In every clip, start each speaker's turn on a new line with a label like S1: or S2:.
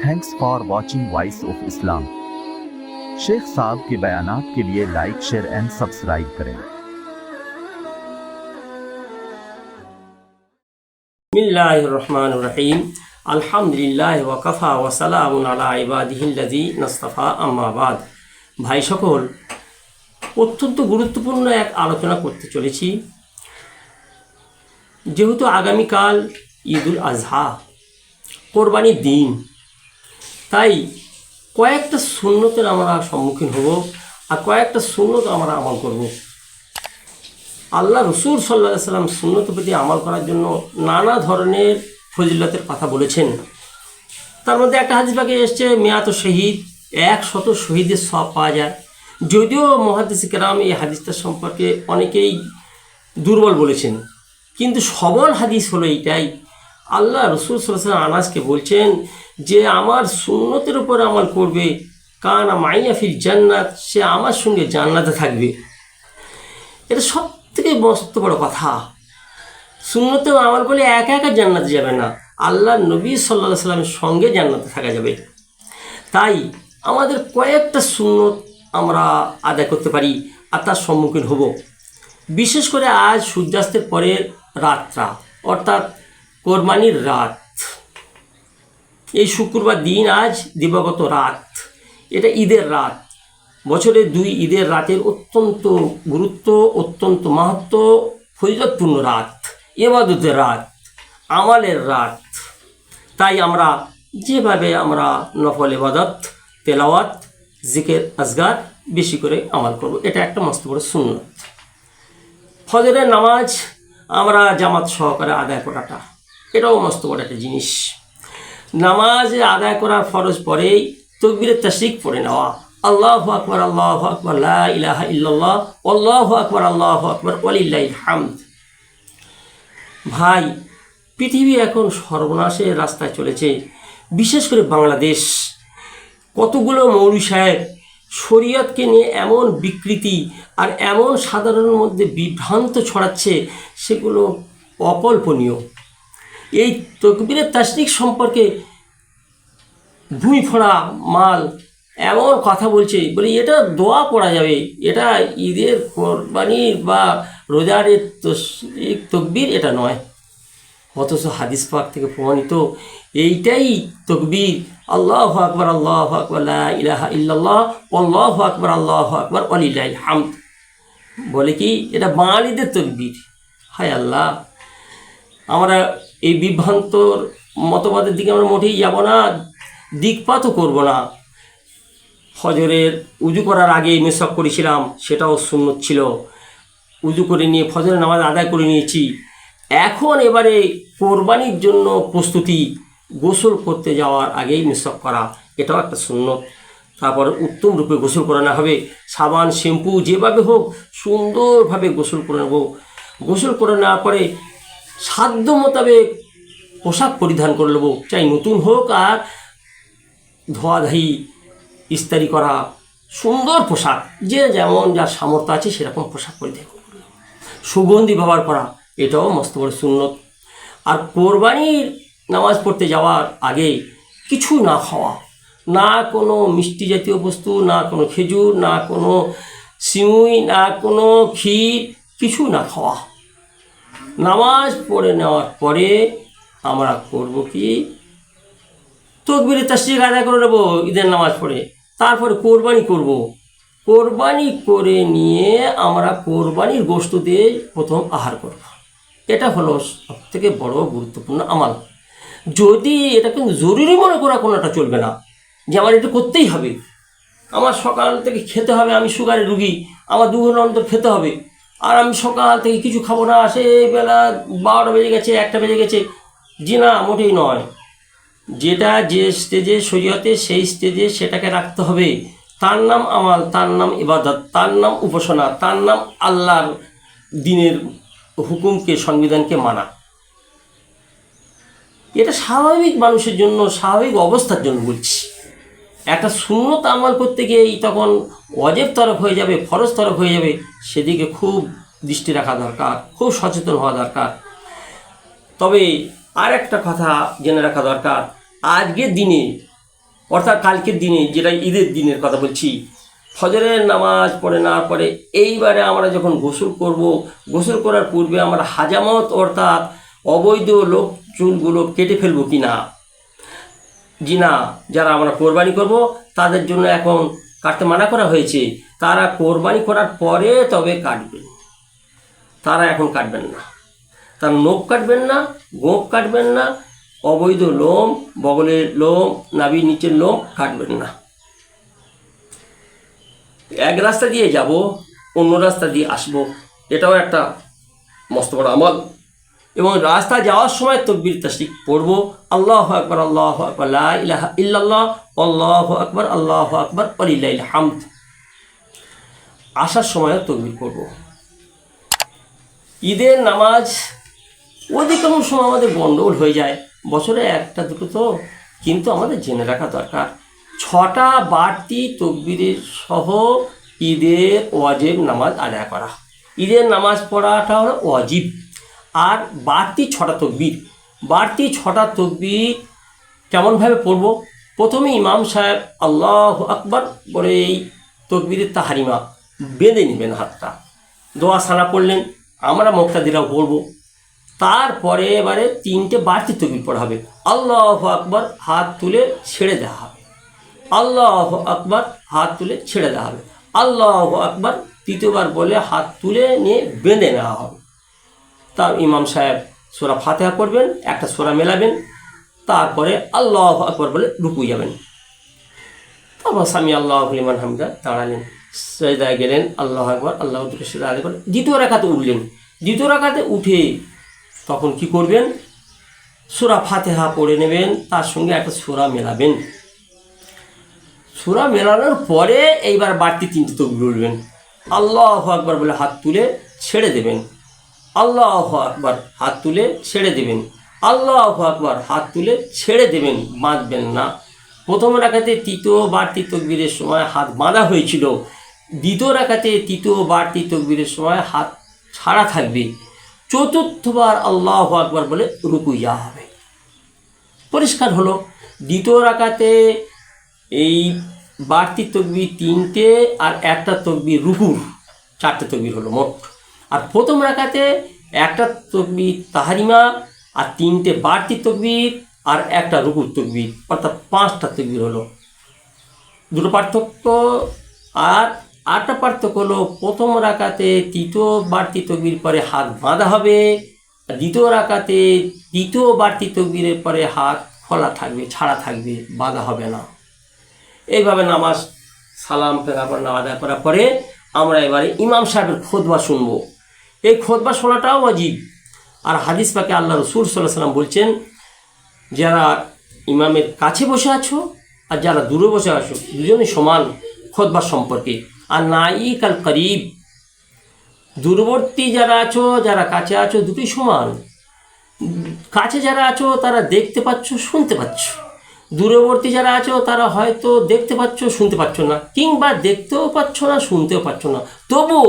S1: Thanks for watching voice of Islam. शेख साहब के बयानात के लिए लाइक, शेयर एंड सब्सक्राइब करें।
S2: बिस्मिल्लाहिर्रहमानिर्रहीम। আলহামদুলিল্লাহি ওয়া কাফা ওয়া সালামুন আলা ইবাদিহিল্লাযিনা ইসতাফা, আম্মা বাদ। ভাই সকল, অত্যন্ত গুরুত্বপূর্ণ এক আলোচনা করতে চলেছি। যেহেতু আগামীকাল ঈদুল আজহা, কোরবানির দিন, তাই কয়েকটা সুন্নতের আমরা সম্মুখীন হব আর কয়েকটা সুন্নত আমরা আমল করব। আল্লাহ রসুল সাল্লাল্লাহু আলাইহি সাল্লাম সুন্নতের প্রতি আমল করার জন্য নানা ধরনের ফজিলতের কথা বলেছেন। তার মধ্যে একটা হাদিস পাকে এসছে, মিয়াত শহীদ, 100 শহীদের সওয়াব পাওয়া যায়। যদিও মুহাদ্দিস কেরাম এই হাদিসটার সম্পর্কে অনেকেই দুর্বল বলেছেন, কিন্তু সবল হাদিস হলো এইটাই। আল্লাহ রসুল সাল্লাল্লাহু আলাইহি ওয়াসাল্লাম আনাসকে বলছেন যে আমার সুন্নতের উপর আমল করবে, কানা মাইয়া ফিল জান্নাত, সে আমার সঙ্গে জান্নাতে থাকবে। এটা সব থেকে মস্ত বড় কথা। সুন্নতেও আমল করলে একা একা জান্নাতে যাবে না, আল্লাহ নবী সাল্লাল্লাহু আলাইহি সাল্লামের সঙ্গে জান্নাতে থাকা যাবে। তাই আমাদের কয়েকটা সুন্নত আমরা আদায় করতে পারি আর তার সম্মুখীন হব। বিশেষ করে আজ সূর্যাস্তের পরের রাতটা, অর্থাৎ কোরবানির রাত, এই শুক্রবার দিন, আজ দিবাগত রাত, এটা ঈদের রাত। বছরের 2 ঈদের রাতের অত্যন্ত গুরুত্ব, অত্যন্ত মাহাত্ম্য, ফজিলতপূর্ণ রাত, ইবাদতের রাত, আমালের রাত। তাই আমরা যেভাবে আমরা নফল ইবাদত, তেলাওয়াত, জিকির, আজগার বেশি করে আমল করব, এটা একটা মস্ত বড় সুন্নত। ফজরের নামাজ আমরা জামাত সহকারে আদায় করাটা, এটাও মস্ত বড় একটা জিনিস। নামাজ আদায় করার ফরজ পরেই তাকবীরে তাশরিক পড়ে নেওয়া, আল্লাহু আকবার, আল্লাহু আকবার, লা ইলাহা ইল্লাল্লাহ, আল্লাহু আকবার, আল্লাহু আকবার, ওয়ালিল্লাহিল হামদ। ভাই, পৃথিবী এখন সর্বনাশের রাস্তায় চলেছে। বিশেষ করে বাংলাদেশ, কতগুলো মৌলভী সাহেব শরীয়তকে নিয়ে এমন বিকৃতি আর এমন সাধারণের মধ্যে বিভ্রান্ত ছড়াচ্ছে, সেগুলো অকল্পনীয়। এই তাকবীরে তাশরিক সম্পর্কে ভূমি ফোড়া মাল এমন কথা বলছে, বলে এটা দোয়া পড়া যাবে, এটা ঈদের, কোরবানির বা রোজারের তাকবীর, এটা নয়। অথচ হাদিস পাক থেকে প্রমাণিত এইটাই তাকবীর, আল্লাহু আকবার, আল্লাহু আকবার, লা ইলাহা ইল্লাল্লাহ, আল্লাহু আকবার, আল্লাহু আকবার, ওয়ালিল্লাহিল হামদ। বলে কি এটা বাঙালিদের তাকবীর। হায় আল্লাহ, আমরা এই বিভ্রান্তর মতবাদের দিকে আমরা মোটেই যাব না, দিকপাতও করব না। ফজরের উজু করার আগে মেসওয়াক করেছিলাম, সেটাও সুন্নত ছিল। উজু করে নিয়ে ফজরের নামাজ আদায় করে নিয়েছি। এখন এবারে কোরবানির জন্য প্রস্তুতি, গোসল করতে যাওয়ার আগেই মেসওয়াক করা, এটাও একটা সুন্নত। তারপর উত্তম রূপে গোসল করানো হবে, সাবান, শ্যাম্পু যেভাবে হোক সুন্দরভাবে গোসল করে নেব। গোসল করে নেওয়ার পরে সাধ্য মোতাবেক পোশাক পরিধান করে নেব, চাই নতুন হোক আর ধোয়াধাই ইস্তারি করা সুন্দর পোশাক, যে যেমন যার সামর্থ্য আছে সেরকম পোশাক পরিধান করব। সুগন্ধি ব্যবহার করা, এটাও মস্ত বড় সুন্নত। আর কোরবানির নামাজ পড়তে যাওয়ার আগে কিছু না খাওয়া, না কোনো মিষ্টি জাতীয় বস্তু, না কোনো খেজুর, না কোনো সিমুই, না কোনো ক্ষীর, কিছু না খাওয়া। নামাজ পড়ে নেওয়ার পরে আমরা করব কি, তাকবীরে তাশরিক আদায় করে নেব ঈদের নামাজ পড়ে, তারপরে কোরবানি করব। কোরবানি করে নিয়ে আমরা কোরবানির গোশত দিয়ে প্রথম আহার করব। এটা হলো সবথেকে বড় গুরুত্বপূর্ণ আমাল। যদি এটা কিন্তু জরুরি মনে করা কোনোটা চলবে না, যে আমার এটা করতেই হবে, আমার সকাল থেকে খেতে হবে, আমি সুগারের রুগী, আমার 2 ঘন্টা অন্তর খেতে হবে, আর আমি সকাল থেকে কিছু খাবো না, সেই বেলা 12টা বেজে গেছে, 1টা বেজে গেছে, জি না, মোটেই নয়। যেটা যে স্টেজে শরীয়তে, সেই স্টেজে সেটাকে রাখতে হবে। তার নাম আমাল, তার নাম ইবাদত, তার নাম উপাসনা, তার নাম আল্লাহর দিনের হুকুমকে, সংবিধানকে মানা। এটা স্বাভাবিক মানুষের জন্য, স্বাভাবিক অবস্থার জন্য বলছি। একটা সুন্নত আমল করতে গিয়েই তখন ওয়াজিব তরফ হয়ে যাবে, ফরজ তরফ হয়ে যাবে, সেদিকে খুব দৃষ্টি রাখা দরকার, খুব সচেতন হওয়া দরকার। তবে আর একটা কথা জেনে রাখা দরকার, আজকের দিনে অর্থাৎ কালকের দিনে, যেটা ঈদের দিনের কথা বলছি, ফজরের নামাজ পড়ে না পড়ে এইবারে আমরা যখন গোসল করব, গোসল করার পূর্বে আমরা হাজামত অর্থাৎ অবৈধ লোক চুলগুলো কেটে ফেলবো কি না, জি না, যারা আমরা কোরবানি করব তাদের জন্য এখন কাটতে মানা করা হয়েছে। তারা কোরবানি করার পরে তবে কাটবেন, তারা এখন কাটবেন না। তারা নখ কাটবেন না, গোঁফ কাটবেন না, অবৈধ লোম, বগলের লোম, নাভির নিচের লোম কাটবেন না। এক রাস্তা দিয়ে যাব, অন্য রাস্তা দিয়ে আসব, এটাও একটা মস্ত বড় আমল। এবং রাস্তা যাওয়ার সময় তকবীর তাসবিহ পড়ব, আল্লাহু আকবার, আল্লাহু আকবার, লা ইলাহা ইল্লাল্লাহ, আল্লাহু আকবার, আল্লাহু আকবার, ওয়ালিল্লাহিল হামদ। আসার সময়ও তকবীর পড়ব। ঈদের নামাজ অধিকাংশ সময় আমাদের গণ্ডগোল হয়ে যায়, বছরে একটা দুটো তো, কিন্তু আমাদের জেনে রাখা দরকার 6টা বাড়তি তকবীরের সহ ঈদের ওয়াজিব নামাজ আদায় করা। ঈদের নামাজ পড়াটা হলো ওয়াজিব। আর বাড়তি 6টা তকবীর, বাড়তি 6টা তকবীর কেমনভাবে পড়ব? প্রথমে ইমাম সাহেব আল্লাহু আকবার বলে এই তকবীরের তাহারিমা বেঁধে নেবেন হাতটা, দোয়া সানা পড়লেন, আমরা মুক্তাদিরাও পড়ব। তারপরে এবারে 3টে বাড়তি তকবীর পড়া হবে। আল্লাহু আকবার, হাত তুলে ছেড়ে দেওয়া হবে। আল্লাহু আকবার, হাত তুলে ছেড়ে দেওয়া হবে। আল্লাহু আকবার 3বার বলে হাত তুলে নিয়ে বেঁধে নেওয়া হবে। তার ইমাম সাহেব সূরা ফাতিহা পড়বেন, একটা সূরা মেলাবেন, তারপরে আল্লাহু আকবার বলে রুকু যাবেন। তারপর সামি আল্লাহু লিমান হামিদা দাঁড়ালেন, সিজদায় গেলেন, আল্লাহু আকবার, আল্লাহু দুটো সিজদা আদায় করে দ্বিতীয় রাকাতে উঠলেন। দ্বিতীয় রাকাতে উঠে তখন কি করবেন? সূরা ফাতিহা পড়ে নেবেন, তার সঙ্গে একটা সূরা মেলাবেন। সূরা মেলানোর পরে এইবার বাড়তি 3টে তকবীর বলবেন। আল্লাহু আকবার বলে হাত তুলে ছেড়ে দেবেন। আল্লাহু আকবার, হাত তুলে ছেড়ে দেবেন। আল্লাহু আকবার, হাত তুলে ছেড়ে দেবেন, বাঁধবেন না। প্রথম রাকাতে 3য় বাড়তি তকবীরের সময় হাত বাঁধা হয়েছিল, দ্বিতীয় রাকাতে 3য় বাড়তি তকবীরের সময় হাত ছাড়া থাকবে। চতুর্থবার আল্লাহু আকবার বলে রুকু যাওয়া হবে। পরিষ্কার হলো? দ্বিতীয় রাকাতে এই বাড়তি তকবীর 3টে আর একটা তকবীর রুকুর, 4টে তকবীর হলো মোট। আর প্রথম রাকাতে একটা তকবীর তাহারিমা আর 3টে বাড়তি তকবীর আর একটা রুকুর তকবীর, অর্থাৎ 5টা তকবীর হলো। দুটো পার্থক্য। আর আরেকটা পার্থক্য হলো, প্রথম রাকাতে 3য় বাড়তি তকবীর পরে হাত বাঁধা হবে, দ্বিতীয় রাকাতে 3য় বাড়তি তকবীরের পরে হাত খোলা থাকবে, ছাড়া থাকবে, বাঁধা হবে না। এইভাবে নামাজ সালাম ফেরার আদায় করার পরে আমরা এবারে ইমাম সাহেবের খুতবা শুনবো। এই খুতবা শোনাটাও ওয়াজিব। আর হাদিস পাকে আল্লাহ রাসূল সাল্লাল্লাহু আলাইহি ওয়াসাল্লাম বলছেন, যারা ইমামের কাছে বসে আছো আর যারা দূরে বসে আছো দুজনই সমান খুতবা সম্পর্কে। আর নাই কাল করিব, দূরবর্তী যারা আছো যারা কাছে আছো দুটোই সমান। কাছে যারা আছো তারা দেখতে পাচ্ছ, শুনতে পাচ্ছ। দূরবর্তী যারা আছো তারা হয়তো দেখতে পাচ্ছ, শুনতে পাচ্ছ না, কিংবা দেখতেও পাচ্ছ না, শুনতেও পাচ্ছ না, তবুও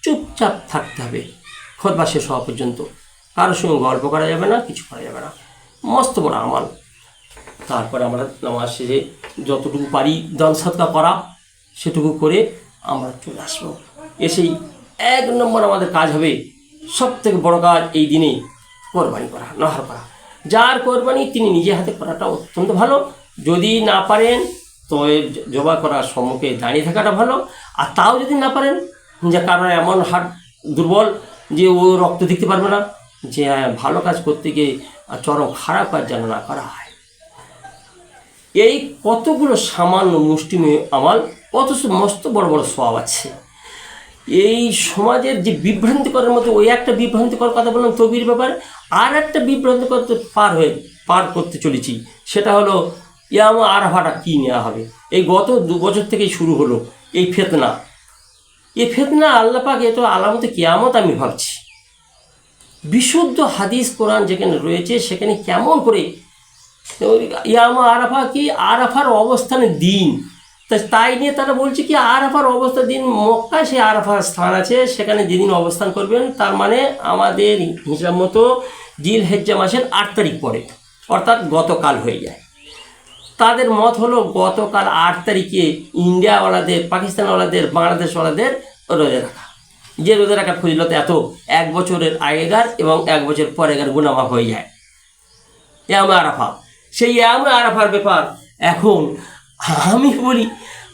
S2: চুপচাপ থাকতে হবে খুতবা শেষ হওয়া পর্যন্ত। কারোর সঙ্গে গল্প করা যাবে না, কিছু করা যাবে না। মস্ত বড় আমাল। তারপরে আমরা নামাজ শেষে যতটুকু পারি দান সদকা করা সেটুকু করে আমরা চলে আসবো। এসেই 1 নম্বর আমাদের কাজ হবে, সবথেকে বড় কাজ এই দিনে কোরবানি করা, নহর করা। যার কোরবানি তিনি নিজে হাতে করাটা অত্যন্ত ভালো। যদি না পারেন তো জবাই করার সম্মুখে দাঁড়িয়ে থাকাটা ভালো। আর তাও যদি না পারেন, যে কারণ এমন হাট দুর্বল যে ও রক্ত দেখতে পারবে না, যে ভালো কাজ করতে গিয়ে চরম খারাপ কাজ যেন না করা হয়। এই কতগুলো সামান্য মুষ্টিমেয় আমাল, অথচ মস্ত বড় বড় সওয়াব আছে। এই সমাজের যে বিভ্রান্তিকরের মধ্যে ওই একটা বিভ্রান্তিকর কথা বললাম তকবীর ব্যাপারে, আর একটা বিভ্রান্তিকর পার করতে চলেছি। সেটা হলো ইয়াম আরাফাটা কী নেওয়া হবে। এই গত 2 বছর থেকেই শুরু হলো এই ফিতনা। এই ফিতনা আল্লাহ পাক এ তো আলামতে কিয়ামত আমি ভাবছি। বিশুদ্ধ হাদিস কোরআন যেখানে রয়েছে সেখানে কেমন করে ইয়াম আরাফা কি, আরাফার অবস্থানের দিন, তাই নিয়ে তারা বলছে কি আরাফার অবস্থার দিন মক্কায় সে আরাফার স্থান আছে, সেখানে যেদিন অবস্থান করবেন তার মানে আমাদের হিসাব মতো জিলহিজ্জা মাসের 8 তারিখ পরে, অর্থাৎ গতকাল হয়ে যায়। তাদের মত হলো গতকাল 8 তারিখে ইন্ডিয়াওয়ালাদের, পাকিস্তানওয়ালাদের, বাংলাদেশওয়ালাদের রোজা রাখা। যে রোজা রাখার ফজিলত এত, 1 বছরের আগেকার এবং 1 বছর পরেকার গুনাহ মাফ হয়ে যায়। ইয়ামে আরাফা, সেই ইয়ামে আরাফার ব্যাপার এখন আমি বলি,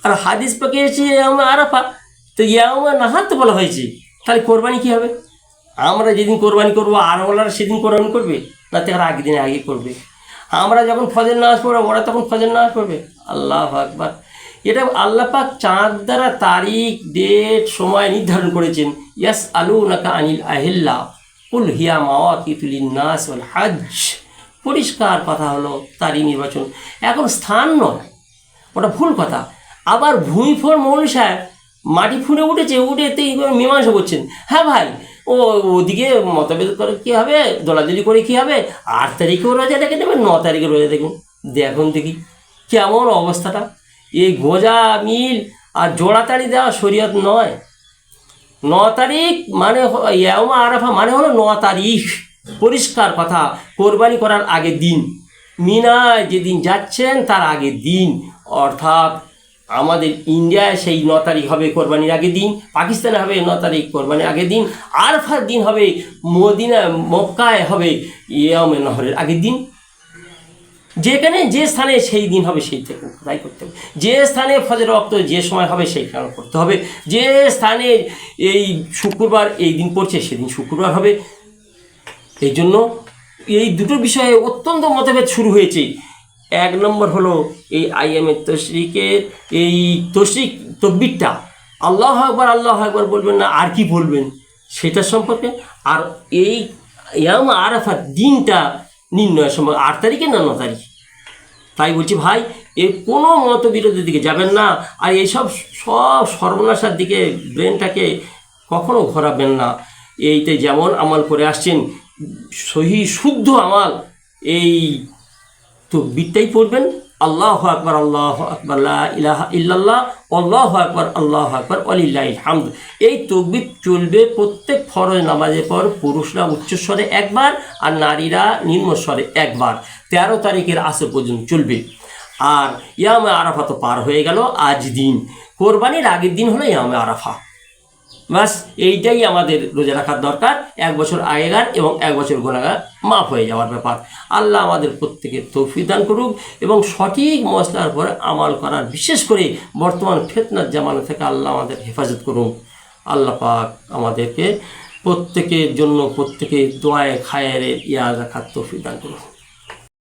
S2: আর হাদিস পাকে এসে ইয়ামে আরাফা, তো ইয়ামে নাহার তো বলা হয়েছে, তাহলে কোরবানি কী হবে? আমরা যেদিন কোরবানি করবো আর ওরা সেদিন কোরবানি করবে না, তারা আগের দিনে আগে করবে। আমরা যখন ফজর নামাজ পড়বো ওরা তখন ফজর নামাজ পড়বে। আল্লাহু আকবার। এটা আল্লাহ পাক চাঁদ দ্বারা তারিখ, ডেট, সময় নির্ধারণ করেছেন। ইয়াসআলুনাকা আনিল আহিল্লা কুল হিয়া মাওয়াকিতু লিন্নাস ওয়াল হজ। পরিষ্কার কথা হলো তারিখ নির্বাচন, এখন স্থান নয়, ওটা ভুল কথা। আবার ভূমিফোড় মৌলভী সাহেব মাটি ফুঁড়ে উঠেছে, উঠেতেই মীমাংসা করছেন। হ্যাঁ ভাই, ওদিকে মতভেদ করে কী হবে, দোলাদলি করে কী হবে, 8 তারিখেও রোজা রেখে দেবেন, 9 তারিখে রোজা দেখুন। দেখুন দেখি কেমন অবস্থাটা। এই গোজা মিল আর জোড়াতাড়ি দেওয়া শরীয়ত নয়। 9 তারিখ মানে ইয়ামে আরাফা মানে হলো 9 তারিখ, পরিষ্কার কথা। কোরবানি করার আগের দিন, মিনায় যেদিন যাচ্ছেন তার আগের দিন, অর্থাৎ আমাদের ইন্ডিয়ায় সেই 9 তারিখ হবে কোরবানির আগের দিন, পাকিস্তানে হবে 9 তারিখ কোরবানির আগের দিন, আরাফার দিন হবে মদিনা, মক্কায় হবে ইয়ামে নহরের আগের দিন। যেখানে যে স্থানে সেই দিন হবে সেই থেকে তাই করতে হবে। যে স্থানে ফজর ওয়াক্ত যে সময় হবে সেইখানে করতে হবে। যে স্থানে এই শুক্রবার এই দিন পড়ছে সেদিন শুক্রবার হবে। এই জন্য এই দুটো বিষয়ে অত্যন্ত মতভেদ শুরু হয়েছে। 1 নম্বর হলো এই আইয়ামে তশরিকের এই তশরিক তকবীরটা, আল্লাহু আকবার আল্লাহু আকবার বলবেন না, আর কি বলবেন সেটা সম্পর্কে। আর এই ইয়ামে আরাফার দিনটা নির্ণয় সম্পর্কে 8 তারিখে না 9 তারিখ। তাই বলছি ভাই, এর কোনো মতবিরোধের দিকে যাবেন না, আর এইসব সব সর্বনাশার দিকে ব্রেনটাকে কখনো ঘোরাবেন না। এইতে যেমন আমাল করে আসছেন, সহি শুদ্ধ আমাল, এই তকবীরটাই পড়বেন, আল্লাহু আকবার লা ইলাহা ইল্লাল্লাহ, আল্লাহু আকবার ওয়ালিল্লাহিল হামদ। এই তকবীর চলবে প্রত্যেক ফরজ নামাজের পর। পুরুষরা উচ্চস্বরে একবার আর নারীরা নিম্নস্বরে একবার। 13 তারিখের আসর পর্যন্ত চলবে। আর ইয়ামে আরাফা তো পার হয়ে গেল, আজ দিন কোরবানির আগের দিন হলো ইয়ামে আরাফা। বাস এইটাই আমাদের রোজা রাখার দরকার, 1 বছর আগেকার এবং 1 বছর গুনাহগার মাফ হয়ে যাওয়ার ব্যাপার। আল্লাহ আমাদের প্রত্যেকের তৌফিক দান করুক এবং সঠিক মসলার পরে আমাল করার, বিশেষ করে বর্তমান ফিতনার জামানা থেকে আল্লাহ আমাদের হেফাজত করুন। আল্লাহ পাক আমাদেরকে প্রত্যেকের জন্য প্রত্যেকের দোয়ায়ে খায়েরে ইয়াদ রাখার তৌফিক দান করুন।